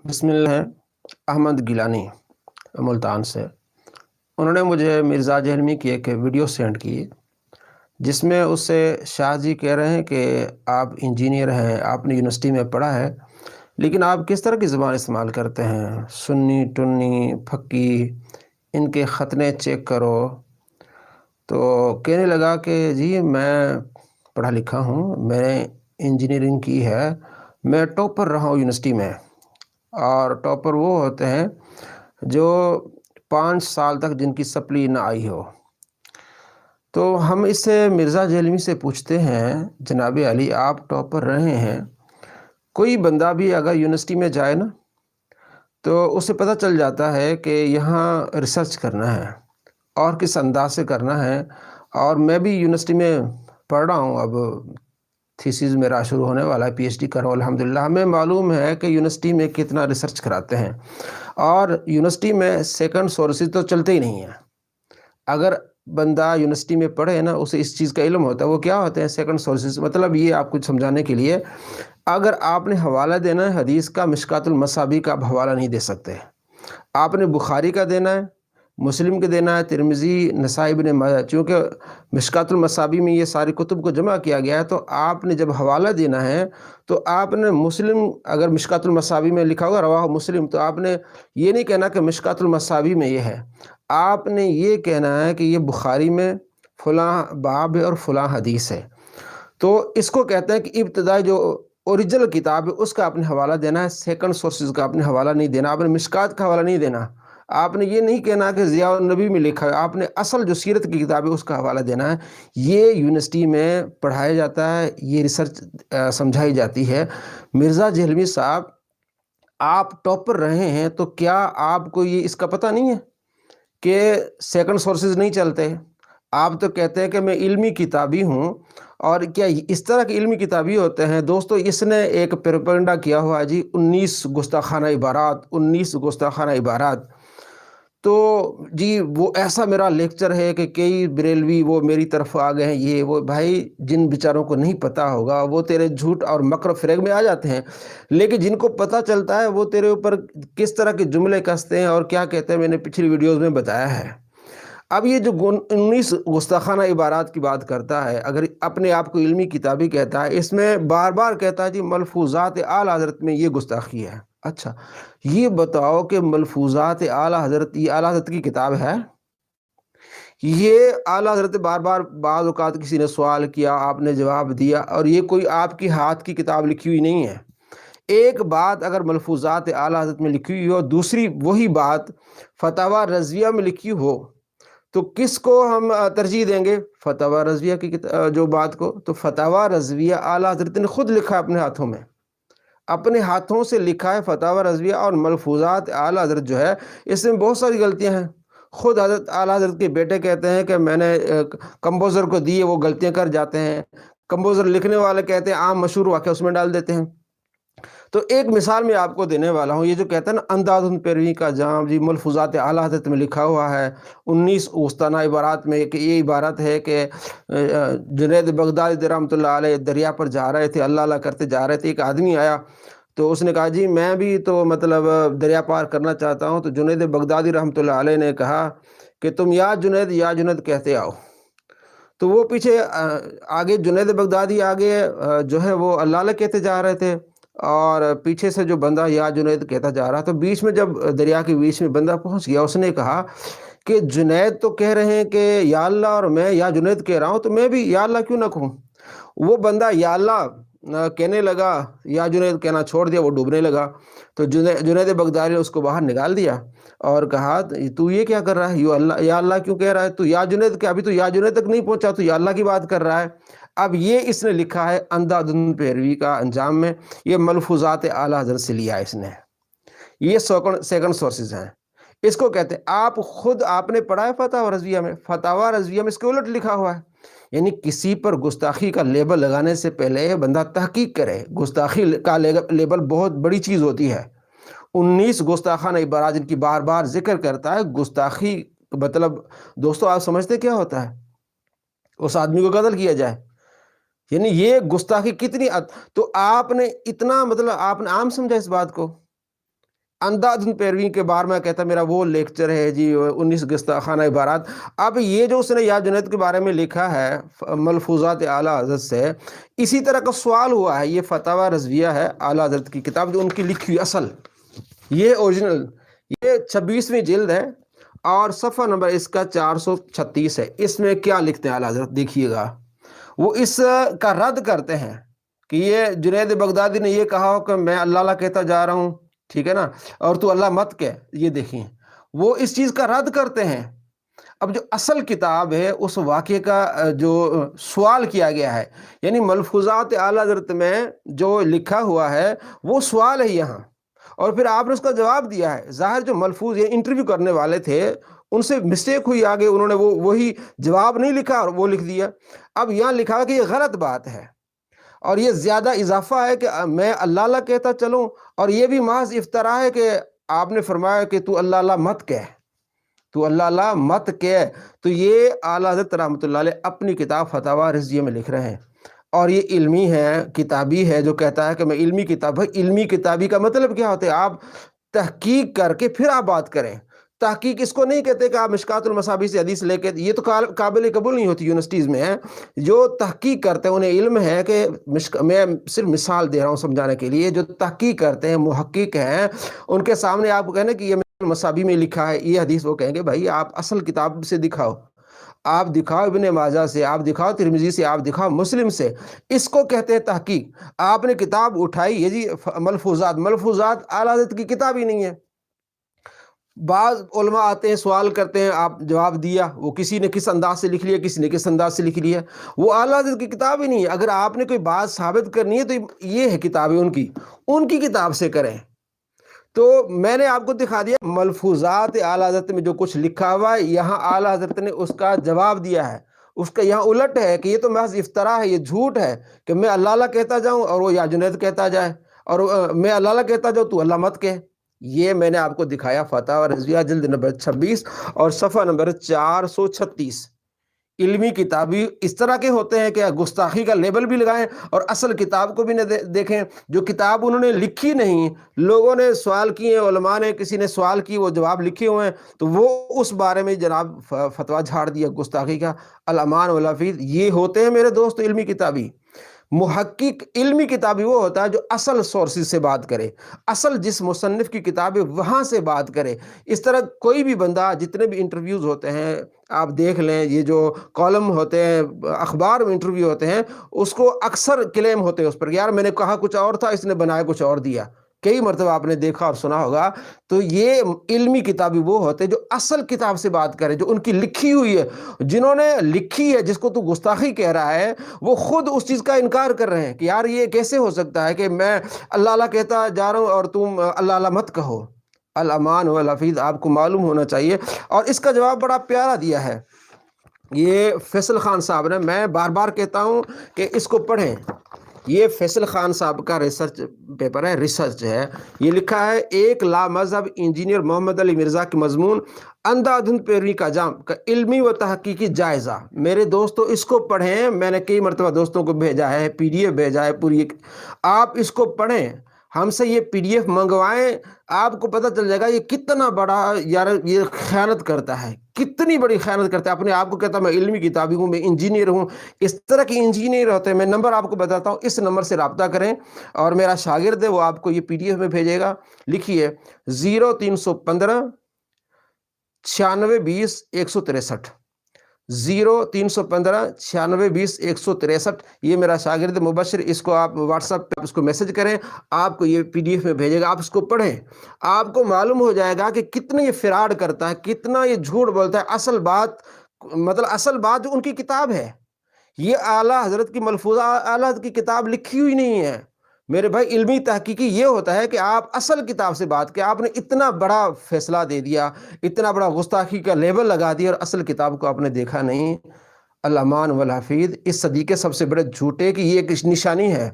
بسم اللہ ہے احمد گیلانی ملتان سے۔ انہوں نے مجھے مرزا جہلمی کی ایک ویڈیو سینڈ کی جس میں اس سے شاہ جی کہہ رہے ہیں کہ آپ انجینئر ہیں، آپ نے یونیورسٹی میں پڑھا ہے، لیکن آپ کس طرح کی زبان استعمال کرتے ہیں؟ سنی ٹنی پھکی، ان کے ختنے چیک کرو۔ تو کہنے لگا کہ جی میں پڑھا لکھا ہوں، میں نے انجینئرنگ کی ہے، میں ٹاپر رہا ہوں یونیورسٹی میں، اور ٹاپر وہ ہوتے ہیں جو 5 سال تک جن کی سپلی نہ آئی ہو۔ تو ہم اس سے مرزا جہلمی سے پوچھتے ہیں، جناب علی آپ ٹاپر رہے ہیں، کوئی بندہ بھی اگر یونیورسٹی میں جائے نا تو اسے پتہ چل جاتا ہے کہ یہاں ریسرچ کرنا ہے اور کس انداز سے کرنا ہے۔ اور میں بھی یونیورسٹی میں پڑھ رہا ہوں، اب تھیسز میرا شروع ہونے والا ہے، پی ایچ ڈی کر رہا ہوں الحمدللہ۔ ہمیں معلوم ہے کہ یونیورسٹی میں کتنا ریسرچ کراتے ہیں، اور یونیورسٹی میں سیکنڈ سورسز تو چلتے ہی نہیں ہیں۔ اگر بندہ یونیورسٹی میں پڑھے نا، اسے اس چیز کا علم ہوتا ہے، وہ کیا ہوتے ہیں سیکنڈ سورسز؟ مطلب یہ آپ کو سمجھانے کے لیے، اگر آپ نے حوالہ دینا ہے حدیث کا، مشکات المصابیح کا آپ حوالہ نہیں دے سکتے۔ آپ نے بخاری کا دینا ہے، مسلم کے دینا ہے، ترمذی، نسائی، ابن ماجہ، چونکہ مشکات المصابیح میں یہ ساری کتب کو جمع کیا گیا ہے، تو آپ نے جب حوالہ دینا ہے تو آپ نے مسلم، اگر مشکات المصابیح میں لکھا ہوگا رواہ مسلم، تو آپ نے یہ نہیں کہنا کہ مشکات المصابیح میں یہ ہے، آپ نے یہ کہنا ہے کہ یہ بخاری میں فلاں باب ہے اور فلاں حدیث ہے۔ تو اس کو کہتے ہیں کہ ابتدائی جو اوریجنل کتاب ہے اس کا آپ نے حوالہ دینا ہے، سیکنڈ سورسز کا آپ نے حوالہ نہیں دینا، آپ نے مشکات کا حوالہ نہیں دینا، آپ نے یہ نہیں کہنا کہ ضیاء النبی میں لکھا ہے، آپ نے اصل جو سیرت کی کتاب ہے اس کا حوالہ دینا ہے۔ یہ یونیورسٹی میں پڑھایا جاتا ہے، یہ ریسرچ سمجھائی جاتی ہے۔ مرزا جہلمی صاحب، آپ ٹاپر رہے ہیں تو کیا آپ کو یہ اس کا پتہ نہیں ہے کہ سیکنڈ سورسز نہیں چلتے؟ آپ تو کہتے ہیں کہ میں علمی کتابی ہوں، اور کیا اس طرح کے علمی کتابی ہوتے ہیں؟ دوستو، اس نے ایک پروپیگنڈا کیا ہوا ہے جی، 19 گستاخانہ عبارات، 19 گستاخانہ عبارات۔ تو جی وہ ایسا میرا لیکچر ہے کہ کئی بریلوی وہ میری طرف آ گئے ہیں، یہ وہ۔ بھائی جن بیچاروں کو نہیں پتہ ہوگا وہ تیرے جھوٹ اور مکر و فریب میں آ جاتے ہیں، لیکن جن کو پتہ چلتا ہے وہ تیرے اوپر کس طرح کے جملے کستے ہیں اور کیا کہتے ہیں، میں نے پچھلی ویڈیوز میں بتایا ہے۔ اب یہ جو 19 گستاخانہ عبارات کی بات کرتا ہے، اگر اپنے آپ کو علمی کتابی کہتا ہے، اس میں بار بار کہتا ہے جی ملفوظات اعلیٰ حضرت میں یہ گستاخی ہے۔ اچھا یہ بتاؤ کہ ملفوظات اعلیٰ حضرت، یہ اعلیٰ حضرت کی کتاب ہے؟ یہ اعلیٰ حضرت بار بار بعض اوقات کسی نے سوال کیا، آپ نے جواب دیا، اور یہ کوئی آپ کی ہاتھ کی کتاب لکھی ہوئی نہیں ہے۔ ایک بات اگر ملفوظات اعلیٰ حضرت میں لکھی ہوئی ہو، دوسری وہی بات فتاوی رضویہ میں لکھی ہو، تو کس کو ہم ترجیح دیں گے؟ فتاوی رضویہ کی جو بات کو۔ تو فتاوی رضویہ اعلیٰ حضرت نے خود لکھا ہے اپنے ہاتھوں میں، اپنے ہاتھوں سے لکھا ہے فتاوی رضویہ، اور ملفوظات اعلیٰ حضرت جو ہے اس میں بہت ساری غلطیاں ہیں۔ خود حضرت اعلیٰ حضرت کے بیٹے کہتے ہیں کہ میں نے کمپوزر کو دیے، وہ غلطیاں کر جاتے ہیں۔ کمپوزر لکھنے والے کہتے ہیں عام مشہور واقعہ اس میں ڈال دیتے ہیں۔ تو ایک مثال میں آپ کو دینے والا ہوں، یہ جو کہتا ہے نا انداز پیروی کا جام، جی ملفوظات اعلیٰ حضرت میں لکھا ہوا ہے 19 اوستانہ عبارات میں، کہ یہ عبارت ہے کہ جنید بغدادی رحمۃ اللہ علیہ دریا پر جا رہے تھے، اللہ اللہ کرتے جا رہے تھے، ایک آدمی آیا تو اس نے کہا جی میں بھی تو مطلب دریا پار کرنا چاہتا ہوں۔ تو جنید بغدادی رحمۃ اللہ علیہ نے کہا کہ تم یا جنید کہتے آؤ۔ تو وہ پیچھے آگے جنید بغدادی آگے جو ہے وہ اللہ اللہ کہتے جا رہے تھے، اور پیچھے سے جو بندہ یا جنید کہتا جا رہا، تو بیچ میں جب دریا کے بیچ میں بندہ پہنچ گیا، اس نے کہا کہ جنید تو کہہ رہے ہیں کہ یا اللہ، اور میں یا جنید کہہ رہا ہوں، تو میں بھی یا اللہ کیوں نہ کہوں؟ وہ بندہ یا اللہ کہنے لگا، یا جنید کہنا چھوڑ دیا، وہ ڈوبنے لگا۔ تو جنید بغدادی نے اس کو باہر نکال دیا اور کہا تو یہ کیا کر رہا ہے، یا اللہ کیوں کہہ رہا ہے؟ تو یا جنید کہ ابھی تو یا جنید تک نہیں پہنچا، تو یا اللہ کی بات کر رہا ہے۔ اب یہ اس نے لکھا ہے اندھادھند پیروی کا انجام میں، یہ ملفوظات اعلیٰ حضرت سے لیا ہے اس نے، یہ سیکنڈ سورسز ہیں، اس کو کہتے ہیں۔ آپ خود آپ نے پڑھا ہے فتاوی رضویہ میں، فتاوی رضویہ میں اس کے الٹ لکھا ہوا ہے۔ یعنی کسی پر گستاخی کا لیبل لگانے سے پہلے بندہ تحقیق کرے۔ گستاخی کا لیبل بہت بڑی چیز ہوتی ہے۔ 19 گستاخانہ عبارات جن کی بار بار ذکر کرتا ہے، گستاخی مطلب دوستو آپ سمجھتے کیا ہوتا ہے؟ اس آدمی کو قتل کیا جائے، یعنی یہ گستاخی کتنی تو آپ نے اتنا مطلب آپ نے عام سمجھا اس بات کو؟ اندھادھند پیروی کے بارے میں کہتا میرا وہ لیکچر ہے جی 19 گستاخانہ عبارات۔ اب یہ جو اس نے یا جنید کے بارے میں لکھا ہے ملفوظات اعلیٰ حضرت سے، اسی طرح کا سوال ہوا ہے، یہ فتاوی رضویہ ہے اعلیٰ حضرت کی کتاب جو ان کی لکھی ہوئی اصل، یہ اوریجنل، یہ 26ویں جلد ہے اور صفحہ نمبر اس کا 436 ہے۔ اس میں کیا لکھتے ہیں اعلیٰ حضرت دیکھیے گا، وہ اس کا رد کرتے ہیں کہ یہ جنید بغدادی نے یہ کہا ہو کہ میں اللہ اللہ کہتا جا رہا ہوں، ٹھیک ہے نا، اور تو اللہ مت کہہ، یہ دیکھیں وہ اس چیز کا رد کرتے ہیں۔ اب جو اصل کتاب ہے اس واقعے کا جو سوال کیا گیا ہے، یعنی ملفوظات اعلیٰ حضرت میں جو لکھا ہوا ہے وہ سوال ہے یہاں، اور پھر آپ نے اس کا جواب دیا ہے۔ ظاہر جو ملفوظ یہ انٹرویو کرنے والے تھے ان سے مسٹیک ہوئی، آگے انہوں نے وہی جواب نہیں لکھا اور وہ لکھ دیا۔ اب یہاں لکھا کہ یہ غلط بات ہے اور یہ زیادہ اضافہ ہے کہ میں اللہ اللہ کہتا چلوں، اور یہ بھی محض افطرا ہے کہ آپ نے فرمایا کہ تو اللہ اللہ مت کہہ، تو اللہ اللہ مت کہہ۔ تو یہ اعلیٰ حضرت رحمۃ اللہ علیہ اپنی کتاب فتاوی رضویہ میں لکھ رہے ہیں، اور یہ علمی ہے، کتابی ہے، جو کہتا ہے کہ میں علمی کتاب ہے۔ علمی کتابی کا مطلب کیا ہوتا ہے؟ آپ تحقیق کر کے پھر آپ بات کریں۔ تحقیق اس کو نہیں کہتے کہ آپ مشکات المصابیح سے حدیث لے کے، یہ تو قابل قبول نہیں ہوتی یونیورسٹیز میں ہے۔ جو تحقیق کرتے ہیں انہیں علم ہے کہ میں صرف مثال دے رہا ہوں سمجھانے کے لیے، جو تحقیق کرتے ہیں محقق ہیں ان کے سامنے آپ کو کہنا کہ یہ مصابیح میں لکھا ہے یہ حدیث، وہ کہیں گے بھائی آپ اصل کتاب سے دکھاؤ، آپ دکھاؤ ابن ماجہ سے، آپ دکھاؤ ترمذی سے، آپ دکھاؤ مسلم سے، اس کو کہتے ہیں تحقیق۔ آپ نے کتاب اٹھائی یہ جی ملفوظات اعلیٰ حضرت کی کتاب ہی نہیں ہے۔ بعض علماء آتے ہیں سوال کرتے ہیں، آپ جواب دیا، وہ کسی نے کس انداز سے لکھ لیا، کسی نے کس انداز سے لکھ لیا، وہ اعلیٰ حضرت کی کتاب ہی نہیں ہے۔ اگر آپ نے کوئی بات ثابت کرنی ہے تو یہ ہے کتابیں ان کی کتاب سے کریں۔ تو میں نے آپ کو دکھا دیا ملفوظات اعلیٰ حضرت میں جو کچھ لکھا ہوا ہے، یہاں اعلیٰ حضرت نے اس کا جواب دیا ہے، اس کا یہاں الٹ ہے کہ یہ تو محض افطرا ہے، یہ جھوٹ ہے کہ میں اللہ اللہ کہتا جاؤں اور وہ یا جنید کہتا جائے، اور میں اللہ اللہ کہتا جاؤں تو اللہ مت کہے۔ یہ میں نے آپ کو دکھایا فتاوی رضویہ جلد نمبر 26 اور صفحہ نمبر 436۔ علمی کتابی اس طرح کے ہوتے ہیں کہ گستاخی کا لیبل بھی لگائیں اور اصل کتاب کو بھی نہ دیکھیں۔ جو کتاب انہوں نے لکھی نہیں، لوگوں نے سوال کیے، علماء نے کسی نے سوال کی، وہ جواب لکھے ہوئے ہیں، تو وہ اس بارے میں جناب فتویٰ جھاڑ دیا گستاخی کا۔ الامان والحفیظ یہ ہوتے ہیں میرے دوست علمی کتابی۔ محقق علمی کتابی وہ ہوتا ہے جو اصل سورسز سے بات کرے، اصل جس مصنف کی کتاب ہے وہاں سے بات کرے۔ اس طرح کوئی بھی بندہ، جتنے بھی انٹرویوز ہوتے ہیں آپ دیکھ لیں، یہ جو کالم ہوتے ہیں اخبار میں انٹرویو ہوتے ہیں، اس کو اکثر کلیم ہوتے ہیں اس پر، یار میں نے کہا کچھ اور تھا، اس نے بنایا کچھ اور دیا۔ کئی مرتبہ آپ نے دیکھا اور سنا ہوگا۔ تو یہ علمی کتابی وہ ہوتے ہیں جو اصل کتاب سے بات کریں، جو ان کی لکھی ہوئی ہے، جنہوں نے لکھی ہے، جس کو تو گستاخی کہہ رہا ہے وہ خود اس چیز کا انکار کر رہے ہیں کہ یار یہ کیسے ہو سکتا ہے کہ میں اللہ اللہ کہتا جا رہا ہوں اور تم اللہ اللہ مت کہو۔ الامان والحفیظ آپ کو معلوم ہونا چاہیے، اور اس کا جواب بڑا پیارا دیا ہے یہ فیصل خان صاحب نے۔ میں بار بار کہتا ہوں کہ اس کو پڑھیں، یہ فیصل خان صاحب کا ریسرچ پیپر ہے، ریسرچ ہے۔ یہ لکھا ہے ایک لامذہب انجینئر محمد علی مرزا کی مضمون اندھادھند پیروی کا جام کا علمی و تحقیقی جائزہ۔ میرے دوستو اس کو پڑھیں، میں نے کئی مرتبہ دوستوں کو بھیجا ہے، پی ڈی ایف بھیجا ہے پوری، آپ اس کو پڑھیں، ہم سے یہ پی ڈی ایف منگوائیں، آپ کو پتہ چل جائے گا یہ کتنا بڑا یار یہ خیانت کرتا ہے، کتنی بڑی خیانت کرتا ہے۔ اپنے آپ کو کہتا ہے میں علمی کتابی ہوں، میں انجینئر ہوں۔ اس طرح کی انجینئر ہوتے ہیں۔ میں نمبر آپ کو بتاتا ہوں، اس نمبر سے رابطہ کریں، اور میرا شاگرد ہے وہ آپ کو یہ پی ڈی ایف میں بھیجے گا۔ لکھیے 0315 9620 163، 0315 9620 163۔ یہ میرا شاگرد مبشر، اس کو آپ واٹس ایپ پہ اس کو میسج کریں، آپ کو یہ پی ڈی ایف میں بھیجے گا، آپ اس کو پڑھیں، آپ کو معلوم ہو جائے گا کہ کتنا یہ فراڈ کرتا ہے، کتنا یہ جھوٹ بولتا ہے۔ اصل بات جو ان کی کتاب ہے، یہ اعلیٰ حضرت کی ملفوظہ اعلیٰ حضرت کی کتاب لکھی ہوئی نہیں ہے میرے بھائی۔ علمی تحقیقی یہ ہوتا ہے کہ آپ اصل کتاب سے بات کریں۔ آپ نے اتنا بڑا فیصلہ دے دیا، اتنا بڑا گستاخی کا لیبل لگا دیا، اور اصل کتاب کو آپ نے دیکھا نہیں۔ الامان والحفیظ اس صدی کے سب سے بڑے جھوٹے کی یہ ایک نشانی ہے۔